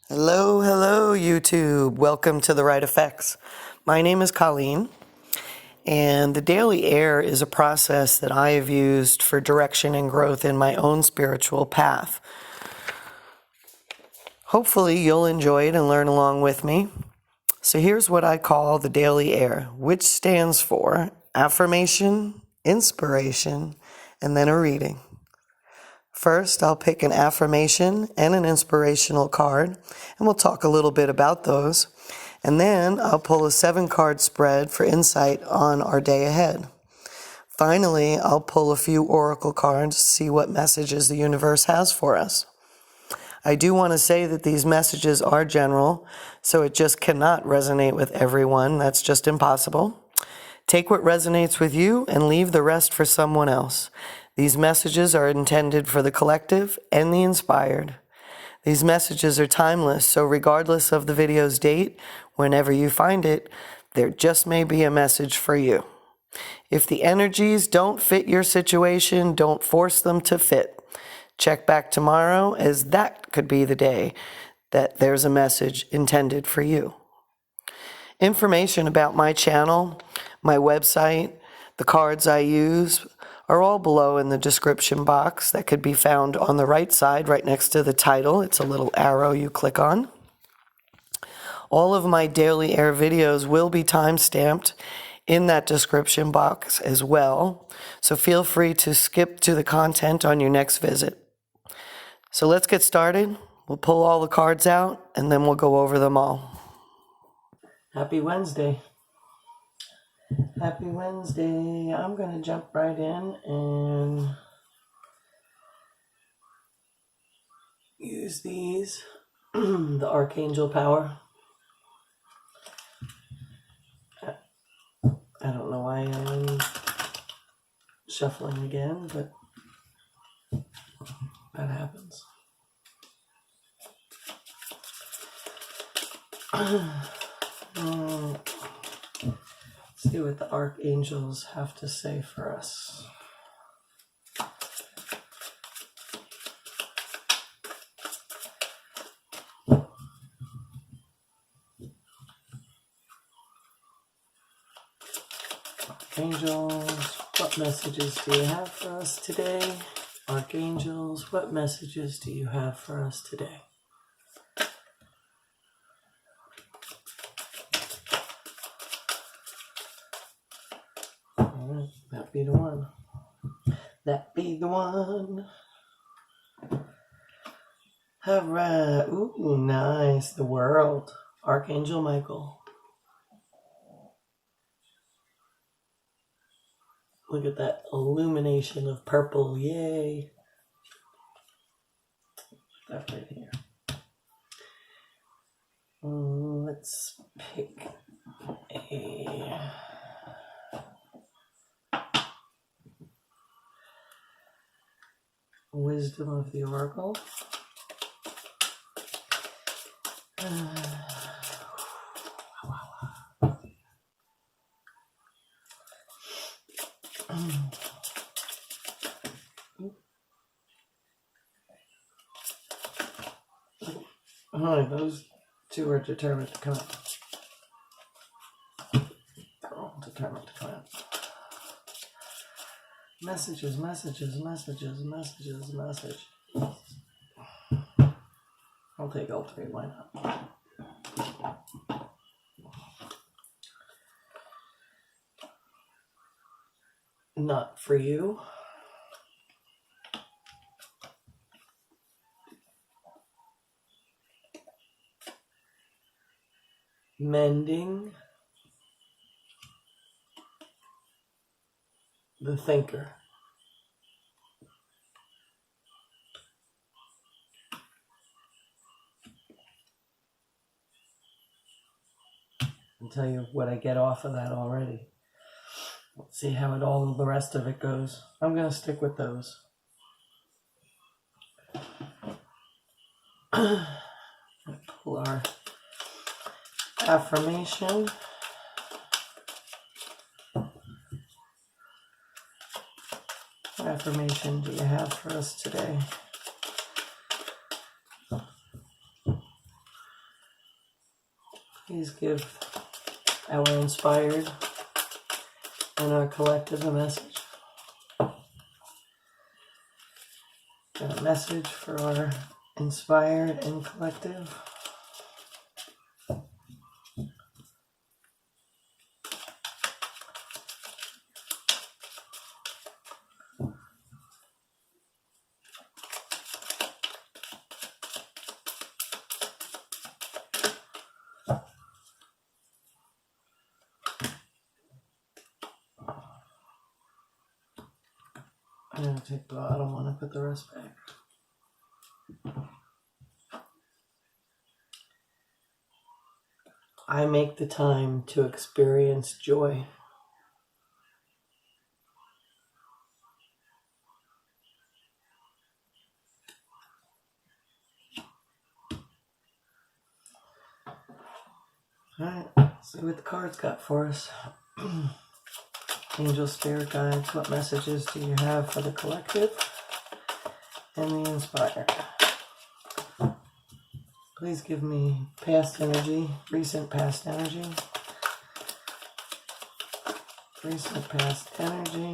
Hello, hello, YouTube. Welcome to The Right Effects. My name is Colleen, and the daily air is a process that I have used for direction and growth in my own spiritual path. Hopefully, you'll enjoy it and learn along with me. So here's what I call the daily air, which stands for affirmation, inspiration, and then a reading. First, I'll pick an affirmation and an inspirational card, and we'll talk a little bit about those. And then I'll pull a 7-card spread for insight on our day ahead. Finally, I'll pull a few oracle cards to see what messages the universe has for us. I do want to say that these messages are general, so it just cannot resonate with everyone. That's just impossible. Take what resonates with you and leave the rest for someone else. These messages are intended for the collective and the inspired. These messages are timeless, so regardless of the video's date, whenever you find it, there just may be a message for you. If the energies don't fit your situation, don't force them to fit. Check back tomorrow, as that could be the day that there's a message intended for you. Information about my channel, my website, the cards I use are all below in the description box. That could be found on the right side, right next to the title. It's a little arrow you click on. All of my daily air videos will be time-stamped in that description box as well, so feel free to skip to the content on your next visit. So let's get started. We'll pull all the cards out, and then we'll go over them all. Happy Wednesday. Happy Wednesday. I'm going to jump right in and use these, the Archangel Power. I don't know why I'm shuffling again, but that happens. Let's see what the archangels have to say for us. Archangels, what messages do you have for us today? Archangels, what messages do you have for us today? That be the one. That be the one. All right. Ooh, nice. The World. Archangel Michael. Look at that illumination of purple. Yay. That right here. Let's pick a... Wisdom of the Oracle. Oh, those two are determined to come out. They're all determined to come out. Messages, messages, messages, messages, message. I'll take all three, why not? Not for you. Mending the thinker. I'll tell you what I get off of that already. Let's see how all the rest of it goes. I'm going to stick with those. Pull our affirmation. What affirmation do you have for us today? Please give our inspired and our collective a message. Got a message for our inspired and collective. I'm going to take the bottom one and put the rest back. I make the time to experience joy. Alright, let's see what the cards got for us. Angel, spirit guides, what messages do you have for the collective and the inspired? Please give me past energy, recent past energy, recent past energy,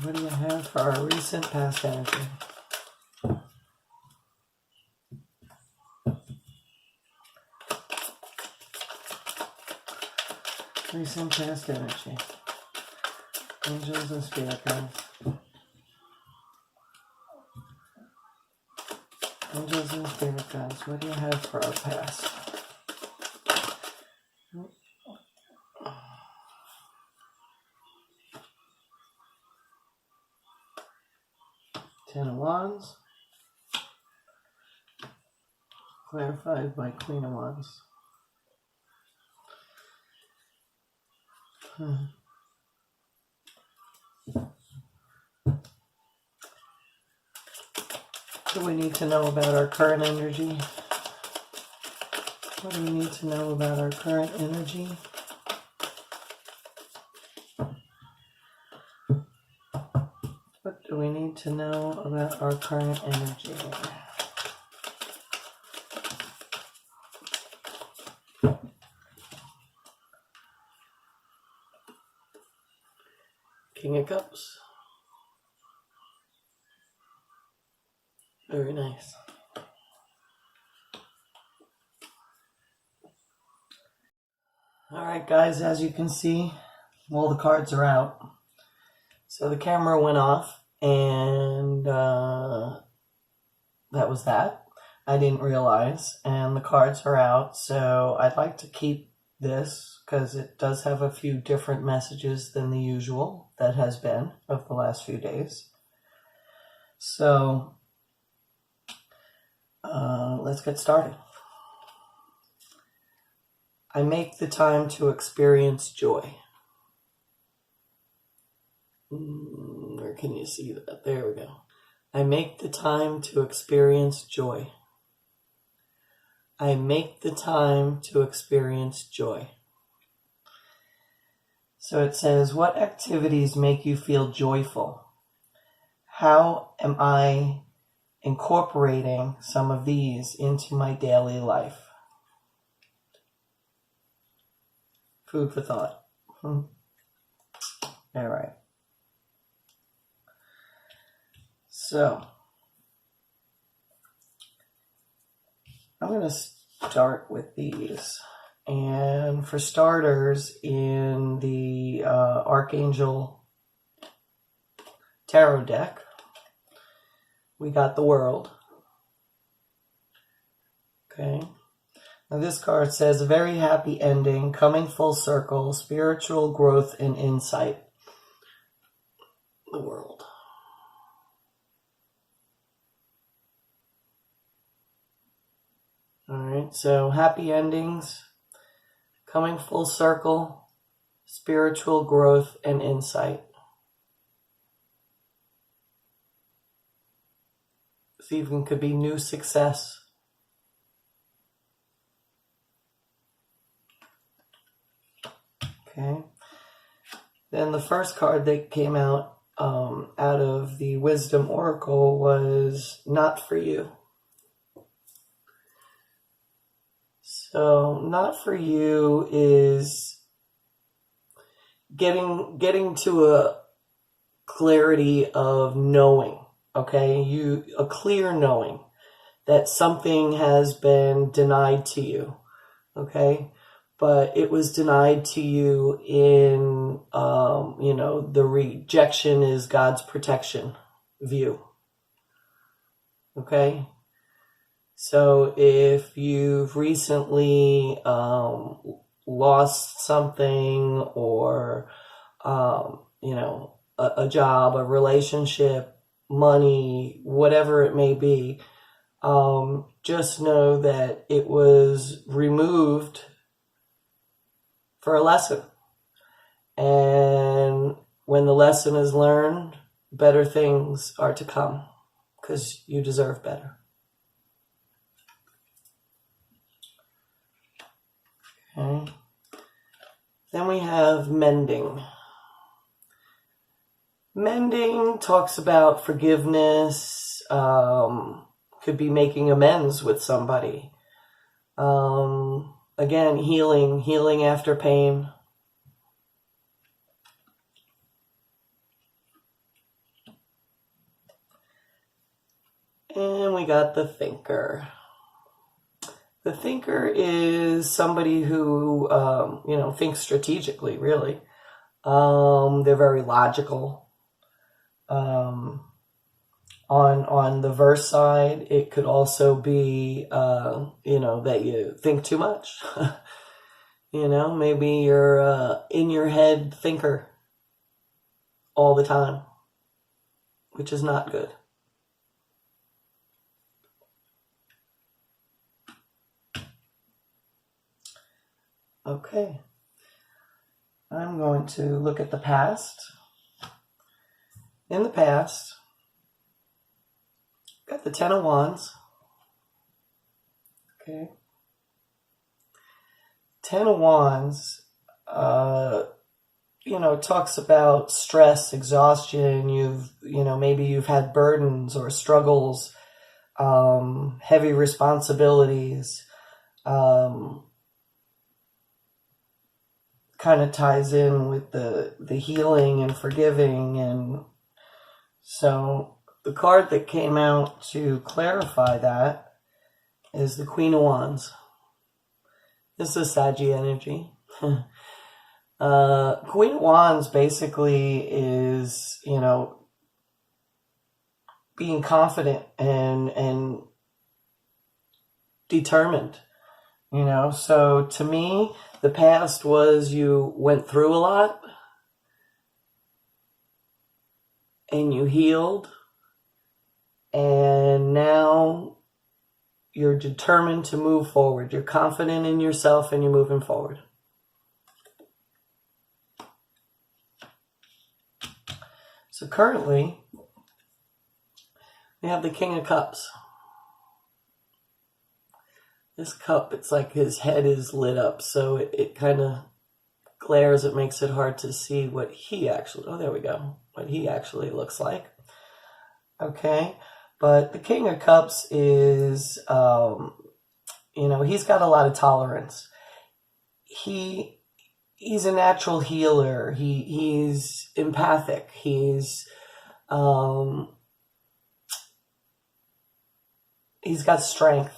what do you have for our recent past energy? Recent past energy. Angels and spirit guides. Angels and spirit guides, what do you have for our past? Ten of Wands. Clarified by Queen of Wands. What do we need to know about our current energy? What do we need to know about our current energy? What do we need to know about our current energy? King of Cups. Very nice. Alright guys, as you can see, all the cards are out. So the camera went off and that was that. I didn't realize, and the cards are out, so I'd like to keep this because it does have a few different messages than the usual that has been of the last few days. So let's get started. I make the time to experience joy. Or can you see that? There we go. I make the time to experience joy. I make the time to experience joy. So it says, what activities make you feel joyful? How am I incorporating some of these into my daily life? Food for thought. All right. So, I'm going to start with these. And for starters, in the Archangel Tarot deck, we got the World. Okay. Now this card says, a very happy ending, coming full circle, spiritual growth and insight. The World. All right, so happy endings, coming full circle, spiritual growth and insight. This even could be new success. Okay. Then the first card that came out out of the Wisdom Oracle was not for you. So not for you is getting to a clarity of knowing, okay? A clear knowing that something has been denied to you, okay? But it was denied to you in, the rejection is God's protection view, okay? So if you've recently lost something or, a job, a relationship, money, whatever it may be, just know that it was removed for a lesson. And when the lesson is learned, better things are to come because you deserve better. Okay. Then we have mending. Mending talks about forgiveness, could be making amends with somebody. Again, healing after pain. And we got the thinker. The thinker is somebody who, thinks strategically, really. They're very logical. On the verse side, it could also be, that you think too much. Maybe you're in your head thinker all the time, which is not good. Okay. I'm going to look at the past. In the past, got the Ten of Wands. Okay. Ten of Wands, talks about stress, exhaustion. Maybe you've had burdens or struggles, heavy responsibilities, kind of ties in with the healing and forgiving. And so the card that came out to clarify that is the Queen of Wands. This is Saggy energy. Queen of Wands basically is, being confident and determined. So to me, the past was you went through a lot and you healed, and now you're determined to move forward. You're confident in yourself and you're moving forward. So currently, we have the King of Cups. This cup, it's like his head is lit up, so it kind of glares. It makes it hard to see what he actually, what he actually looks like. Okay, but the King of Cups is, he's got a lot of tolerance. He's a natural healer. He's empathic. He's got strength.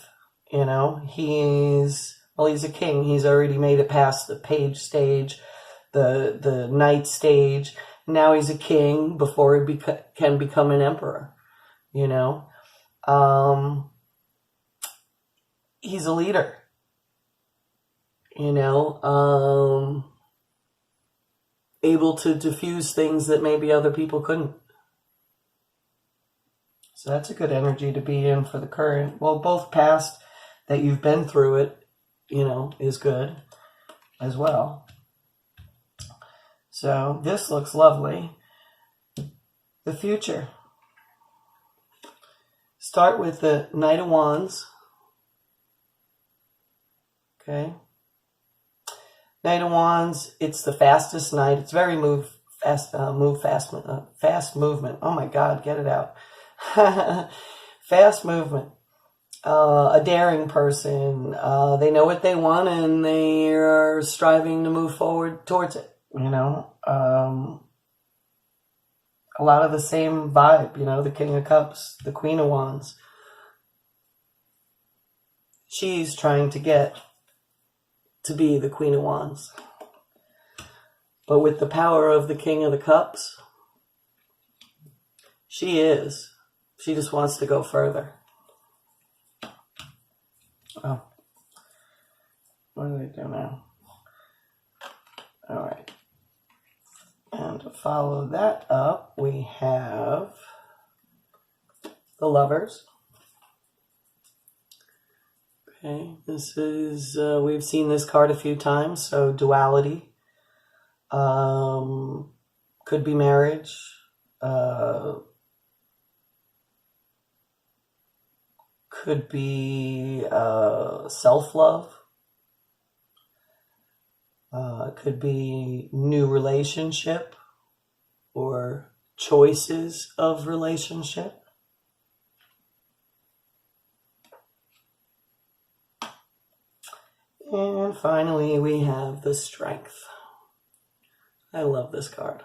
He's a king. He's already made it past the page stage, the knight stage. Now he's a king before he can become an emperor. He's a leader. Able to diffuse things that maybe other people couldn't. So that's a good energy to be in for the current. Well, both past that you've been through it, is good as well. So this looks lovely. The future. Start with the Knight of Wands. Okay. Knight of Wands, it's the fastest knight. It's very fast movement. Oh my God, get it out. Fast movement. A daring person. They know what they want and they are striving to move forward towards it. You know, a lot of the same vibe. You know, the King of Cups, the Queen of Wands. She's trying to get to be the Queen of Wands. But with the power of the King of the Cups, she is. She just wants to go further. Oh. What do they do now? All right. And to follow that up, we have the Lovers. Okay, this is, we've seen this card a few times, so duality. Could be marriage. Could be self-love. Could be new relationship or choices of relationship. And finally, we have the Strength. I love this card.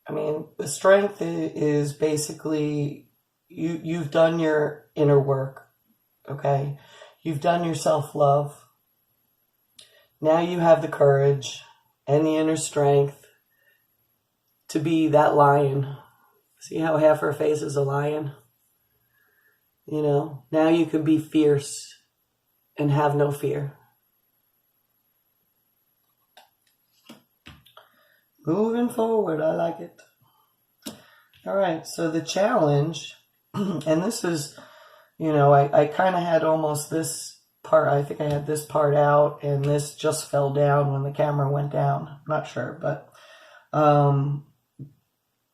I mean, the Strength is basically you've done your inner work, okay? You've done your self-love. Now you have the courage and the inner strength to be that lion. See how half her face is a lion? You know, now you can be fierce and have no fear. Moving forward, I like it. All right, so the challenge, and this is, you know, I kind of had almost this part, I think I had this part out, and this just fell down when the camera went down. I'm not sure, but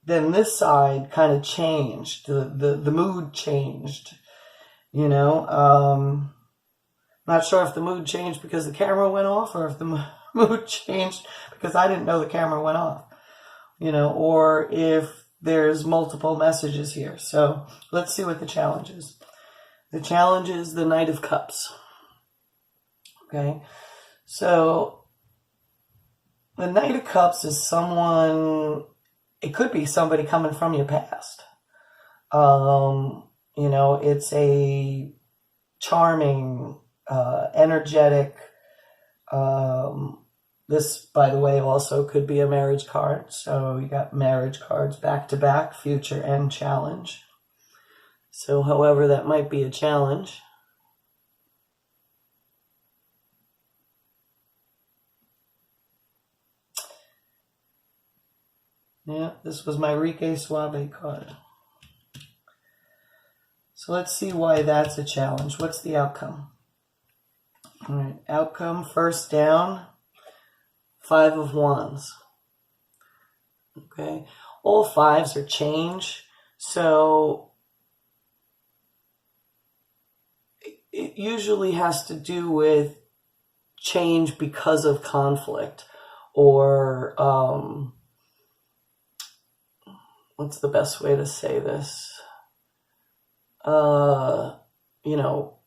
then this side kind of changed. The mood changed, you know. Not sure if the mood changed because the camera went off or if the mood changed because I didn't know the camera went off, you know, or if there's multiple messages here. So let's see what the challenge is. The challenge is the Knight of Cups. Okay. So the Knight of Cups is someone, it could be somebody coming from your past. You know, it's a charming, energetic, this, by the way, also could be a marriage card. So you got marriage cards back to back, future and challenge. So however that might be a challenge. Yeah, this was my Rique Suave card. So let's see why that's a challenge. What's the outcome? All right, outcome, first down, 5 of Wands. Okay, all fives are change. So it usually has to do with change because of conflict or, what's the best way to say this? You know,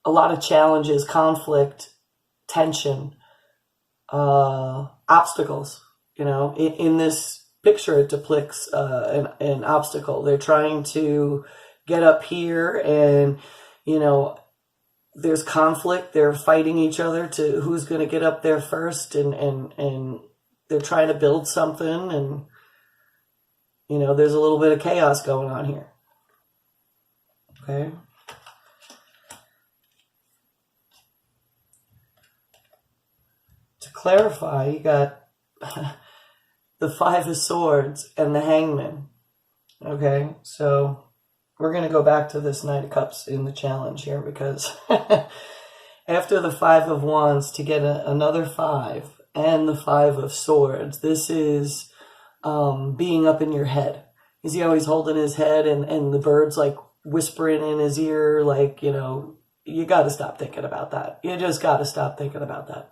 a lot of challenges, conflict, tension, obstacles. You know, in this picture, it depicts an obstacle. They're trying to get up here and, you know, there's conflict. They're fighting each other to who's going to get up there first, and they're trying to build something, and, you know, there's a little bit of chaos going on here. Okay. To clarify, you got the 5 of Swords and the Hangman. Okay, so we're going to go back to this Knight of Cups in the challenge here, because after the 5 of Wands, to get another 5 and the 5 of Swords, this is being up in your head. Is he always holding his head and the bird's like whispering in his ear, like, you know, you got to stop thinking about that. You just got to stop thinking about that.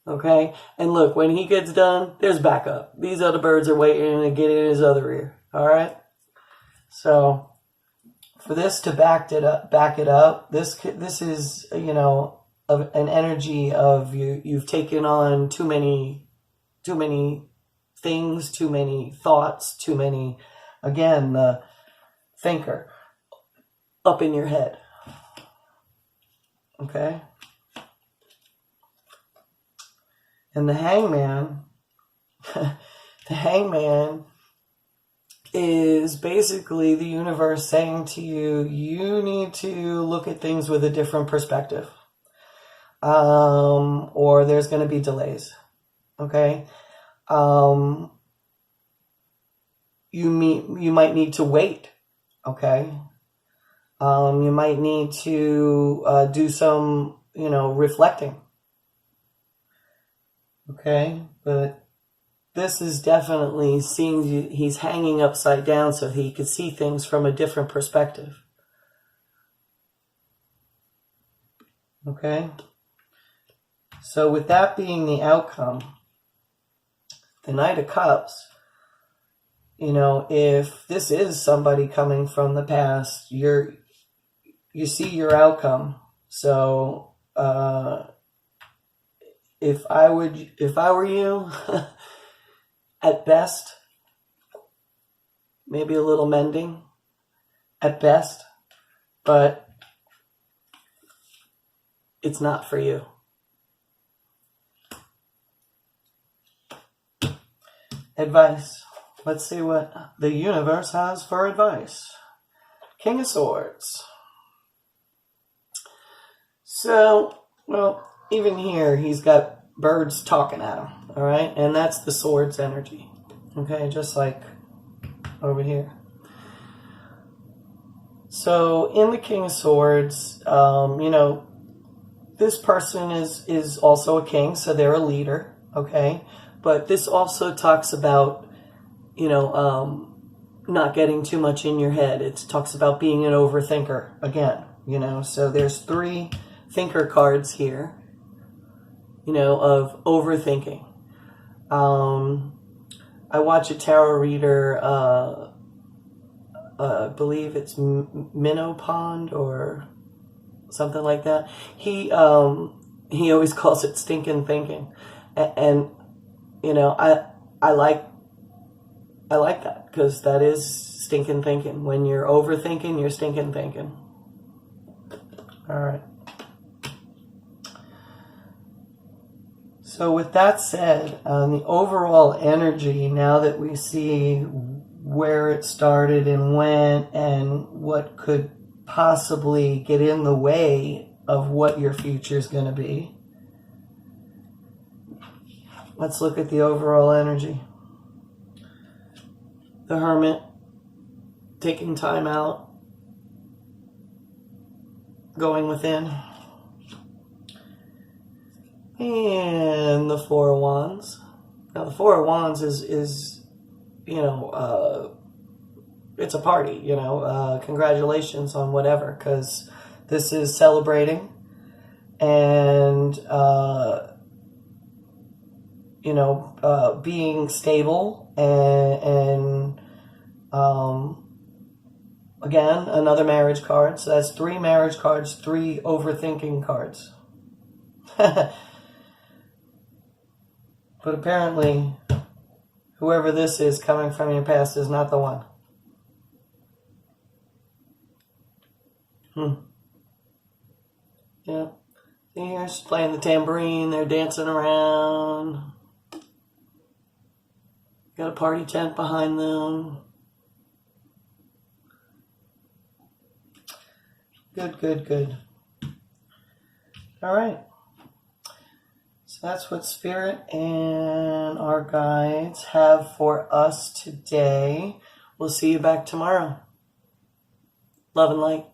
Okay? And look, when he gets done, there's backup. These other birds are waiting to get in his other ear. All right? So, for this to back it up, this is, you know, an energy of you've taken on too many things, too many thoughts, too many, again, the thinker up in your head. Okay? And the hangman, the hangman is basically the universe saying to you, you need to look at things with a different perspective. Or there's going to be delays. Okay? You might need to wait. Okay? You might need to do some, you know, reflecting. Okay? But this is definitely seeing he's hanging upside down so he could see things from a different perspective. Okay? So with that being the outcome, the Knight of Cups, you know, if this is somebody coming from the past, you see your outcome. So if I were you, at best, maybe a little mending, at best, but it's not for you. Advice. Let's see what the universe has for advice. King of Swords. So, well, even here, he's got birds talking at him, all right? And that's the swords energy, okay? Just like over here. So, in the King of Swords, you know, this person is also a king, so they're a leader, okay? But this also talks about, you know, not getting too much in your head. It talks about being an overthinker, again, you know? So, there's 3 thinker cards here, you know, of overthinking. I watch a tarot reader, I believe it's Minnow Pond or something like that. He always calls it stinking thinking. And you know, I like that, because that is stinking thinking. When you're overthinking, you're stinking thinking. All right. So with that said, the overall energy, now that we see where it started and went and what could possibly get in the way of what your future is going to be, let's look at the overall energy. The Hermit, taking time out, going within. And the Four of Wands. Now, the Four of Wands is you know, it's a party, you know. Congratulations on whatever, because this is celebrating and, you know, being stable and again, another marriage card. So that's 3 marriage cards, 3 overthinking cards. But apparently, whoever this is coming from your past is not the one. Yeah. Here's playing the tambourine. They're dancing around. Got a party tent behind them. Good, good, good. All right. So that's what Spirit and our guides have for us today. We'll see you back tomorrow. Love and light.